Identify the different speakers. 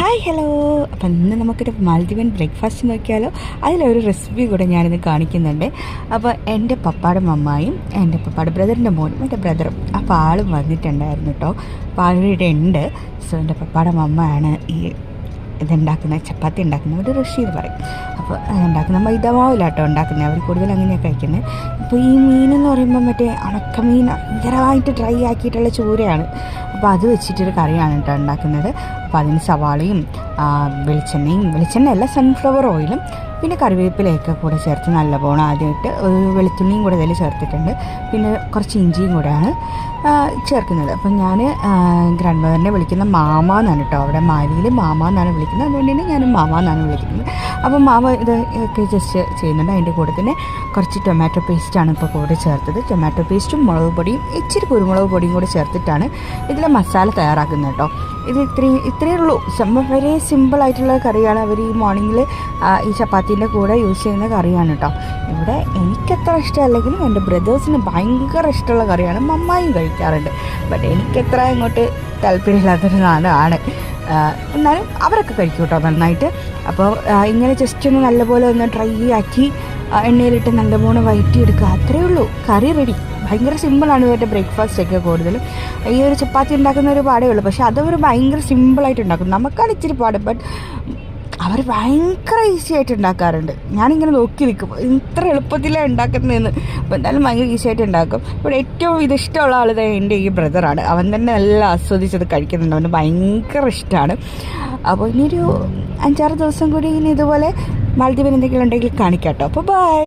Speaker 1: Hi hello. അപ്പം ഇന്ന് നമുക്കൊരു മാലദ്വീപൻ ബ്രേക്ക്ഫാസ്റ്റ് നോക്കിയാലോ. അതിലൊരു റെസിപ്പി കൂടെ ഞാനിന്ന് കാണിക്കുന്നുണ്ട്. അപ്പോൾ എൻ്റെ പപ്പാടെ മമ്മായും എൻ്റെ പപ്പാടെ ബ്രദറിൻ്റെ മോനും എൻ്റെ ബ്രദറും അപ്പോൾ ആളും വന്നിട്ടുണ്ടായിരുന്നു കേട്ടോ. അപ്പോൾ ആളുടെ ഉണ്ട്. സോ എൻ്റെ പപ്പാടെ മമ്മയാണ് ഈ ഇതുണ്ടാക്കുന്നത്, ചപ്പാത്തി ഉണ്ടാക്കുന്നത് ഒരു റഷീദ് പറയും. അപ്പോൾ ഉണ്ടാക്കുന്ന മൈദമാവിലാട്ടോ ഉണ്ടാക്കുന്നത്, അവർ കൂടുതൽ അങ്ങനെയാണ് കഴിക്കുന്നത്. ഇപ്പോൾ ഈ മീനെന്ന് പറയുമ്പോൾ മറ്റേ ഉണക്കമീൻ ഭയങ്കരമായിട്ട് ഡ്രൈ ആക്കിയിട്ടുള്ള ചൂരയാണ്. അപ്പോൾ അത് വെച്ചിട്ടൊരു കറിയാണ് കേട്ടോ ഉണ്ടാക്കുന്നത്. അപ്പോൾ അതിന് സവാളയും വെളിച്ചെണ്ണയല്ല സൺഫ്ലവർ ഓയിലും പിന്നെ കറിവേപ്പിലയൊക്കെ കൂടെ ചേർത്ത് നല്ലപോലെ ആദ്യമായിട്ട് വെളുത്തുള്ളിയും കൂടെ ഇതിൽ ചേർത്തിട്ടുണ്ട്. പിന്നെ കുറച്ച് ഇഞ്ചിയും കൂടെയാണ് ചേർക്കുന്നത്. അപ്പം ഞാൻ ഗ്രാൻഡ് മദറിനെ വിളിക്കുന്ന മാമ എന്നാണ് കേട്ടോ. അവിടെ മാലിയിൽ മാമ എന്നാണ് വിളിക്കുന്നത്, അതുകൊണ്ട് തന്നെ ഞാൻ മാമ എന്നാണ് വിളിക്കുന്നത്. അപ്പം മാമ ഇത് ഒക്കെ ജസ്റ്റ് ചെയ്യുന്നുണ്ട്. അതിൻ്റെ കൂടെ തന്നെ കുറച്ച് ടൊമാറ്റോ പേസ്റ്റാണ് ഇപ്പോൾ കൂടെ ചേർത്തത്. ടൊമാറ്റോ പേസ്റ്റും മുളക് പൊടിയും ഇച്ചിരി കുരുമുളക് പൊടിയും കൂടെ ചേർത്തിട്ടാണ് ഇതിലെ മസാല തയ്യാറാക്കുന്നത് കേട്ടോ. ഇത് ഇത്രയേ ഉള്ളൂ. വളരെ സിമ്പിളായിട്ടുള്ള കറിയാണ്. അവർ ഈ മോർണിംഗിൽ ഈ ചപ്പാത്തീൻ്റെ കൂടെ യൂസ് ചെയ്യുന്ന കറിയാണ് കേട്ടോ. ഇവിടെ എനിക്കത്ര ഇഷ്ടമല്ലെങ്കിലും എൻ്റെ ബ്രദേഴ്സിന് ഭയങ്കര ഇഷ്ടമുള്ള കറിയാണ്. മമ്മായും കഴിക്കാറുണ്ട്. ബട്ട് എനിക്കത്ര ഇങ്ങോട്ട് താല്പര്യമില്ലാത്തൊരു സാധനമാണ്. എന്നാലും അവരൊക്കെ കഴിക്കും കേട്ടോ നന്നായിട്ട്. അപ്പോൾ ഇങ്ങനെ ജസ്റ്റ് ഒന്ന് നല്ലപോലെ ഒന്ന് ഡ്രൈ ആക്കി എണ്ണയിലിട്ട് നല്ലപോലെ വഴറ്റിയെടുക്കുക, അത്രയേ ഉള്ളൂ. കറി റെഡി. ഭയങ്കര സിമ്പിളാണ് ഇവരുടെ ബ്രേക്ക്ഫാസ്റ്റൊക്കെ കൂടുതലും. ഈ ഒരു ചപ്പാത്തി ഉണ്ടാക്കുന്ന ഒരു പാടേ ഉള്ളൂ, പക്ഷേ അതവർ ഭയങ്കര സിമ്പിളായിട്ട് ഉണ്ടാക്കും. നമുക്കാണ് ഇച്ചിരി പാട്, ബട്ട് അവർ ഭയങ്കര ഈസി ആയിട്ട് ഉണ്ടാക്കാറുണ്ട്. ഞാനിങ്ങനെ നോക്കി നിൽക്കും ഇത്ര എളുപ്പത്തിലാണ് ഉണ്ടാക്കുന്നതെന്ന്. അപ്പോൾ എന്തായാലും ഭയങ്കര ഈസി ആയിട്ട് ഉണ്ടാക്കും. ഇവിടെ ഏറ്റവും ഇതിഷ്ടമുള്ള ആൾ എൻ്റെ ഈ ബ്രദറാണ്. അവൻ തന്നെ എല്ലാം ആസ്വദിച്ചത് കഴിക്കുന്നുണ്ട്. അവന് ഭയങ്കര ഇഷ്ടമാണ്. അപ്പോൾ ഇനിയൊരു 5-6 ദിവസം കൂടി ഇനി ഇതുപോലെ മാലദ്വീപിൽ എന്തെങ്കിലും ഉണ്ടെങ്കിൽ കാണിക്കാം കേട്ടോ. അപ്പോൾ ബൈ.